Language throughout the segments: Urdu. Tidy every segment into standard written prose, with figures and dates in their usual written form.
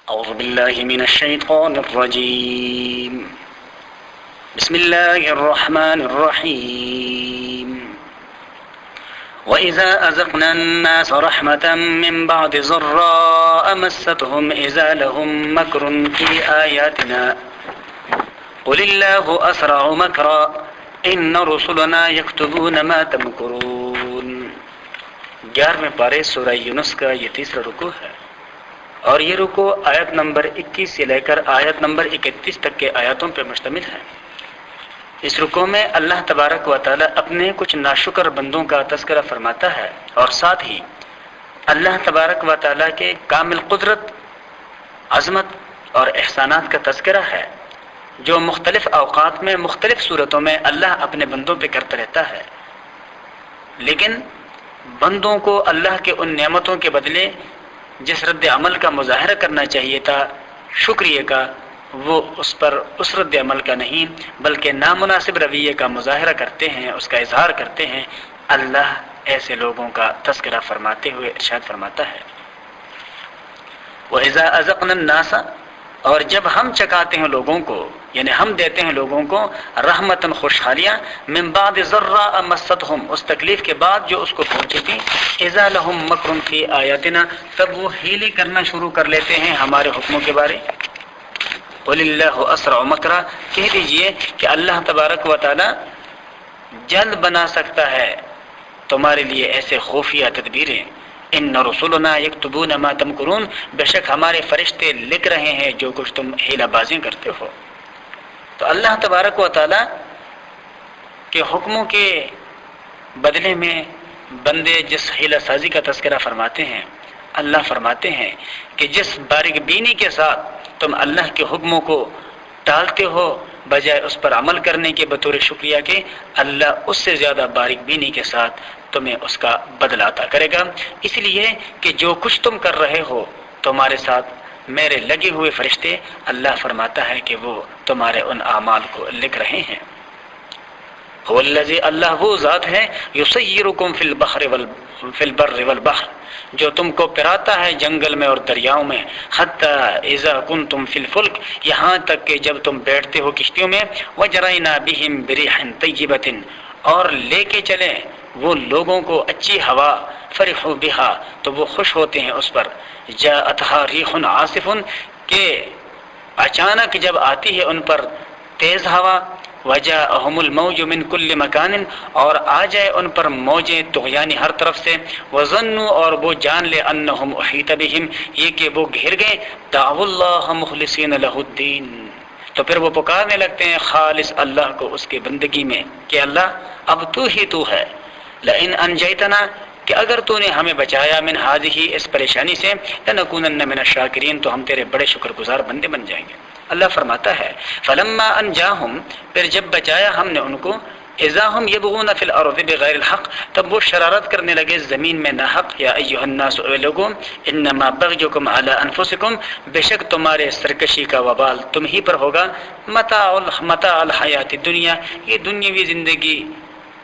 أعوذ بالله من الشيطان الرجيم. بسم الله الرحمن الرحيم. وإذا أذقنا الناس رحمة من بعد ضراء مستهم إذا لهم مكر في آياتنا قل الله أسرع مكرا إن رسلنا يكتبون ما تمكرون. 11ویں پارے سورہ یونس کا یہ تیسرا رکوع ہے، اور یہ رکوع آیت نمبر 21 سے لے کر آیت نمبر 31 تک کے آیاتوں پر مشتمل ہے۔ اس رکوع میں اللہ تبارک و تعالی اپنے کچھ ناشکر بندوں کا تذکرہ فرماتا ہے، اور ساتھ ہی اللہ تبارک و تعالی کے کامل قدرت، عظمت اور احسانات کا تذکرہ ہے، جو مختلف اوقات میں مختلف صورتوں میں اللہ اپنے بندوں پہ کرتا رہتا ہے۔ لیکن بندوں کو اللہ کے ان نعمتوں کے بدلے جس رد عمل کا مظاہرہ کرنا چاہیے تھا، شکریہ کا، وہ اس رد عمل کا نہیں بلکہ نامناسب رویے کا مظاہرہ کرتے ہیں، اس کا اظہار کرتے ہیں۔ اللہ ایسے لوگوں کا تذکرہ فرماتے ہوئے ارشاد فرماتا ہے، وَإِذَا أَذَقْنَا النَّاسَ، اور جب ہم چکاتے ہیں لوگوں کو، یعنی ہم دیتے ہیں لوگوں کو رحمتاً خوشحالیاں، من بعد ضراء مستهم، اس تکلیف کے بعد جو اس کو پہنچی تھی، اذا لهم مکر فی آیاتنا، تب وہ ہیلے کرنا شروع کر لیتے ہیں ہمارے حکموں کے بارے۔ قل اللہ اسرع مکرا، کہہ دیجئے کہ اللہ تبارک و تعالی جلد بنا سکتا ہے تمہارے لیے ایسے خفیہ تدبیریں۔ ان رسولنا یکتبون ما تمکرون، بے شک ہمارے فرشتے لکھ رہے ہیں جو کچھ تم ہیلہ بازیاں کرتے ہو۔ تو اللہ تبارک و تعالی کے حکموں کے بدلے میں بندے جس ہیلہ سازی کا تذکرہ فرماتے ہیں، اللہ فرماتے ہیں کہ جس باریک بینی کے ساتھ تم اللہ کے حکموں کو ٹالتے ہو بجائے اس پر عمل کرنے کے بطور شکریہ کے، اللہ اس سے زیادہ باریک بینی کے ساتھ تمہیں اس کا بدلہ عطا کرے گا، اس لیے کہ جو کچھ تم کر رہے ہو تمہارے ساتھ میرے لگے ہوئے فرشتے، اللہ فرماتا ہے کہ وہ تمہارے ان اعمال کو لکھ رہے ہیں۔ هو الذی، اللہ وہ ذات ہے، یسیرکم فی البر والبحر، جو تم کو پھراتا ہے جنگل میں اور دریاؤں میں، حتی اذا کنتم فی الفلک، یہاں تک کہ جب تم بیٹھتے ہو کشتیوں میں، وجرینا بہم بريح طیبۃ، اور لے کے چلیں وہ لوگوں کو اچھی ہوا، فرحوا بہا، تو وہ خوش ہوتے ہیں اس پر، جاءتھا ریح عاصف، کہ اچانک جب آتی ہے ان پر تیز ہوا، وجاءہم الموج من کل مکان، اور آ جائے ان پر موجیں طغیانی ہر طرف سے، وظنوا، اور وہ جان لے، انہم احیط بہم، یہ کہ وہ گھر گئے، دعوا اللہ مخلصین لہ الدین، تو پھر وہ پکارنے لگتے ہیں خالص اللہ کو اس کے بندگی میں کہ اللہ اب تو ہی تو ہے، لئن انجیتنا، کہ اگر تو نے ہمیں بچایا، من ہذہ، اس پریشانی سے، لنکونن من الشاکرین، تو ہم تیرے بڑے شکر گزار بندے بن جائیں گے۔ اللہ فرماتا ہے فلما انجاہم، پھر جب بچایا ہم نے ان کو، اذا ہم یبغون فی الارض بغیر الحق، تب وہ شرارت کرنے لگے زمین میں ناحق، یا ایھا الناس، اے لوگوں، انما بغیکم علی انفسکم، بے شک تمہارے سرکشی کا وبال تم ہی پر ہوگا، متاع الحیات الدنیا، یہ دنیاوی زندگی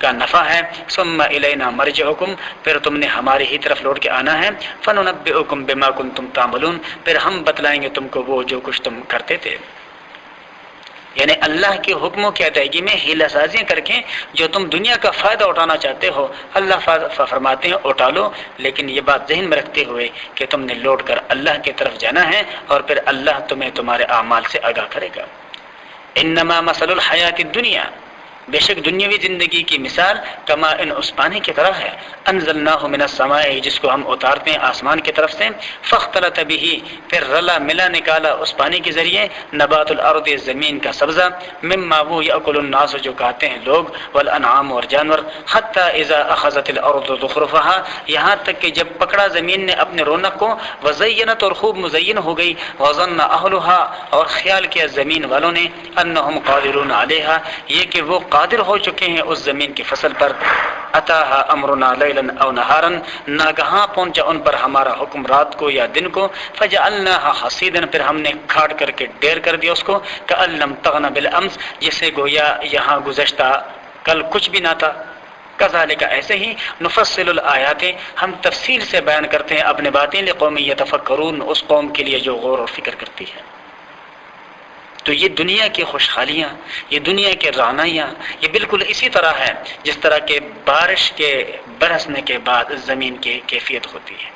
کا نفع ہے، ثم الینا مرجعکم، پھر تم نے ہماری ہی طرف لوٹ کے آنا ہے، فننبئکم بما کنتم تعملون، پھر ہم بتلائیں گے تم کو وہ جو کچھ تم کرتے تھے۔ یعنی اللہ کے حکموں کی ادائیگی میں ہیلہ سازیاں کر کے جو تم دنیا کا فائدہ اٹھانا چاہتے ہو، اللہ فرماتے ہیں اٹھا لو، لیکن یہ بات ذہن میں رکھتے ہوئے کہ تم نے لوٹ کر اللہ کی طرف جانا ہے، اور پھر اللہ تمہیں تمہارے اعمال سے آگاہ کرے گا۔ انما مثل الحیات الدنیا، بے شک دنیاوی زندگی کی مثال، کما ان، اس پانی کی طرح ہے، انزلناہ من السماء، جس کو ہم اتارتے ہیں آسمان کی طرف سے، فاختلط بہ، پھر رلا ملا نکالا اس پانی کے ذریعے، نبات الارض، زمین کا سبزہ، مما وہ یاکل الناس، جو کھاتے ہیں لوگ، والانعام، اور جانور، حتی اذا اخذت الارض زخرفها، یہاں تک کہ جب پکڑا زمین نے اپنے رونق کو، وزینت، اور خوب مزین ہو گئی، وظن اہلها، اور خیال کیا زمین والوں نے، انہم قادرون علیہا، یہ کہ وہ قادر ہو چکے ہیں اس زمین کی فصل پر، اتاہا امرنا لیلا او نہارا، ناگہاں پہنچا ان پر ہمارا حکم رات کو یا دن کو، فجعلناها حصیدا، پھر ہم نے کھاڑ کر کے ڈیر کر دیا اس کو، کأن لم تغن بالامس، جسے گویا یہاں گزشتہ کل کچھ بھی نہ تھا۔ کذالک ایسے ہی نفصل الآیات ہم تفصیل سے بیان کرتے ہیں اپنے باتیں لقوم یتفکرون اس قوم کے لیے جو غور اور فکر کرتی ہے۔ تو یہ دنیا کی خوشحالیاں، یہ دنیا کے رعنائیاں، یہ بالکل اسی طرح ہے جس طرح کہ بارش کے برسنے کے بعد زمین کی کیفیت ہوتی ہے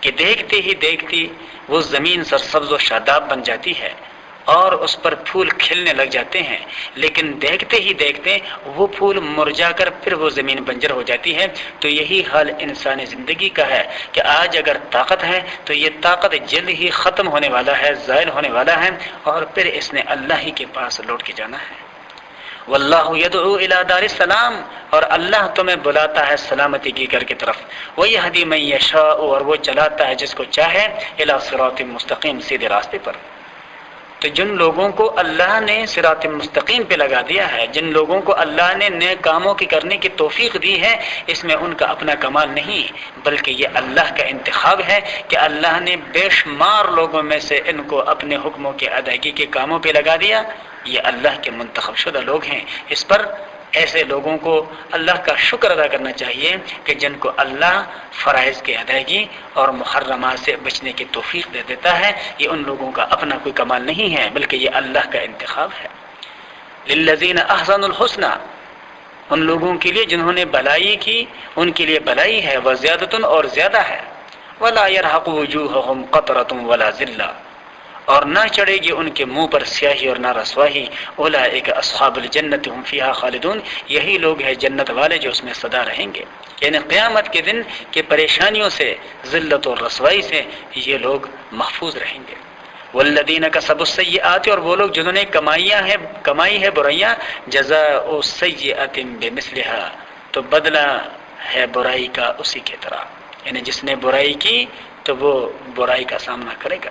کہ دیکھتے ہی دیکھتی وہ زمین سرسبز و شاداب بن جاتی ہے اور اس پر پھول کھلنے لگ جاتے ہیں، لیکن دیکھتے ہی دیکھتے وہ پھول مرجھا کر پھر وہ زمین بنجر ہو جاتی ہے۔ تو یہی حال انسانی زندگی کا ہے کہ آج اگر طاقت ہے تو یہ طاقت جلد ہی ختم ہونے والا ہے، زائل ہونے والا ہے، اور پھر اس نے اللہ ہی کے پاس لوٹ کے جانا ہے۔ واللہ یدعو الی دار السلام، اور اللہ تمہیں بلاتا ہے سلامتی کی گھر کی طرف، ویہدی من یشاء، اور وہ چلاتا ہے جس کو چاہے، الی صراط مستقیم، سیدھے راستے پر۔ تو جن لوگوں کو اللہ نے صراط مستقیم پہ لگا دیا ہے، جن لوگوں کو اللہ نے نیک کاموں کی کرنے کی توفیق دی ہے، اس میں ان کا اپنا کمال نہیں بلکہ یہ اللہ کا انتخاب ہے کہ اللہ نے بے شمار لوگوں میں سے ان کو اپنے حکموں کی ادائیگی کے کاموں پہ لگا دیا۔ یہ اللہ کے منتخب شدہ لوگ ہیں۔ اس پر ایسے لوگوں کو اللہ کا شکر ادا کرنا چاہیے کہ جن کو اللہ فرائض کی ادائیگی اور محرمات سے بچنے کی توفیق دے دیتا ہے۔ یہ ان لوگوں کا اپنا کوئی کمال نہیں ہے بلکہ یہ اللہ کا انتخاب ہے۔ للذین احسنوا الحسنى، ان لوگوں کے لیے جنہوں نے بھلائی کی ان کے لیے بھلائی ہے، وزیادۃ، اور زیادہ ہے، ولا يرهق وجوههم قطرۃ ولا ذلہ، اور نہ چڑھے گی ان کے منہ پر سیاہی اور نہ رسوائی۔ اولئک اصحاب الجنۃ هم فیہا خالدون، یہی لوگ ہیں جنت والے جو اس میں سدا رہیں گے۔ یعنی قیامت کے دن کے پریشانیوں سے، ذلت اور رسوائی سے یہ لوگ محفوظ رہیں گے۔ والذین کسبوا السیئات، اور وہ لوگ جنہوں نے کمائی ہے برائیاں، جزاء سیئۃ بمثلھا، تو بدلہ ہے برائی کا اسی کی طرح، یعنی جس نے برائی کی تو وہ برائی کا سامنا کرے گا۔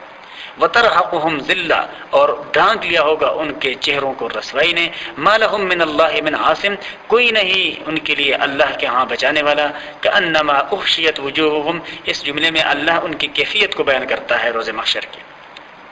وترحقهم ذلہ، اور ڈھانک لیا ہوگا ان کے چہروں کو رسوائی نے۔ ما لهم من اللہ من عاصم، کوئی نہیں ان کے لیے اللہ کے ہاں بچانے والا۔ کأنما اغشیت وجوہهم، اس جملے میں اللہ ان کی کیفیت کو بیان کرتا ہے روز محشر کی،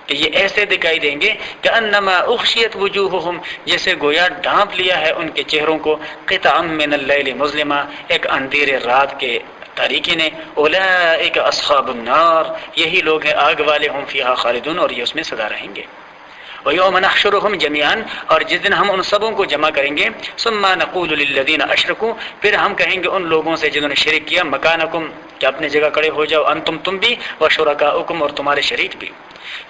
کہ یہ ایسے دکھائی دیں گے کہ انما اغشیت وجوہہم، جیسے گویا ڈھانپ لیا ہے ان کے چہروں کو، قطعا من اللیل مظلمہ، ایک اندھیرے رات کے تاریکی نے۔ اولئک اصحاب النار، یہی لوگ ہیں آگ والے، ہم فیہا خالدون، اور یہ اس میں سدا رہیں گے۔ وَيَوْمَ نَحْشُرُهُمْ جَمِيعًا، اور جس دن ہم ان سبوں کو جمع کریں گے، ثُمَّ نَقُولُ لِلَّذِينَ أَشْرَكُوا، پھر ہم کہیں گے ان لوگوں سے جنہوں نے شرک کیا، مکانکم، کہ اپنے جگہ کھڑے ہو جاؤ، انتم، تم بھی، وشرکاؤکم، اور تمہارے شریک بھی۔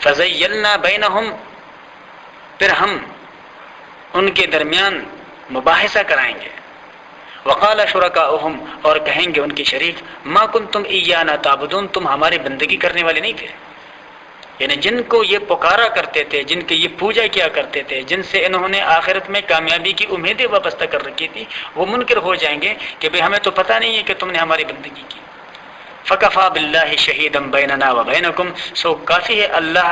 فَزَيَّلْنَا بَيْنَهُمْ، پھر ہم ان کے درمیان مباحثہ کرائیں گے۔ وقال شرکاؤہم، اور کہیں گے ان کی شریک، ما کنتم ایانا تعبدون، تم ہماری بندگی کرنے والے نہیں تھے۔ یعنی جن کو یہ پکارا کرتے تھے، جن کی یہ پوجا کیا کرتے تھے، جن سے انہوں نے آخرت میں کامیابی کی امیدیں وابستہ کر رکھی تھی، وہ منکر ہو جائیں گے کہ بھئی ہمیں تو پتہ نہیں ہے کہ تم نے ہماری بندگی کی۔ فکفا باللہ شہیدا بیننا وبینکم، سو کافی ہے اللہ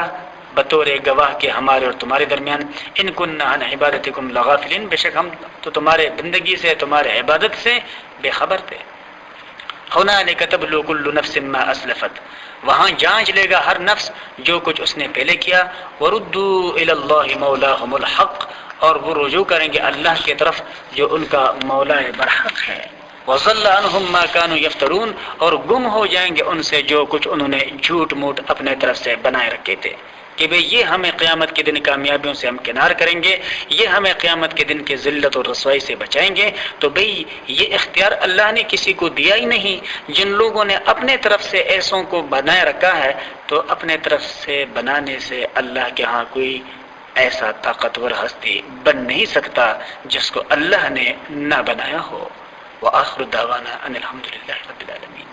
بطور گواہ کے ہمارے اور تمہارے درمیان۔ ان کننا عن عبادتکم لغافلین، بے شک ہم تو تمہارے بندگی سے، تمہارے عبادت سے بے خبر تھے۔ ہنالک تبلو کل نفس ما اسلفت، وہاں جانچ لے گا ہر نفس جو کچھ اس نے پہلے کیا۔ وردوا الی اللہ مولاہم الحق، اور وہ رجوع کریں گے اللہ کی طرف جو ان کا مولا برحق ہے۔ وضل عنہم ما كانوا یفترون، اور گم ہو جائیں گے ان سے جو کچھ انہوں نے جھوٹ موٹ اپنے طرف سے بنائے رکھے تھے کہ بھئی یہ ہمیں قیامت کے دن کامیابیوں سے ہم کنار کریں گے، یہ ہمیں قیامت کے دن کی ذلت اور رسوائی سے بچائیں گے۔ تو بھئی یہ اختیار اللہ نے کسی کو دیا ہی نہیں۔ جن لوگوں نے اپنے طرف سے ایسوں کو بنائے رکھا ہے، تو اپنے طرف سے بنانے سے اللہ کے ہاں کوئی ایسا طاقتور ہستی بن نہیں سکتا جس کو اللہ نے نہ بنایا ہو۔ وآخر دعوانا ان الحمد للہ رب العالمین۔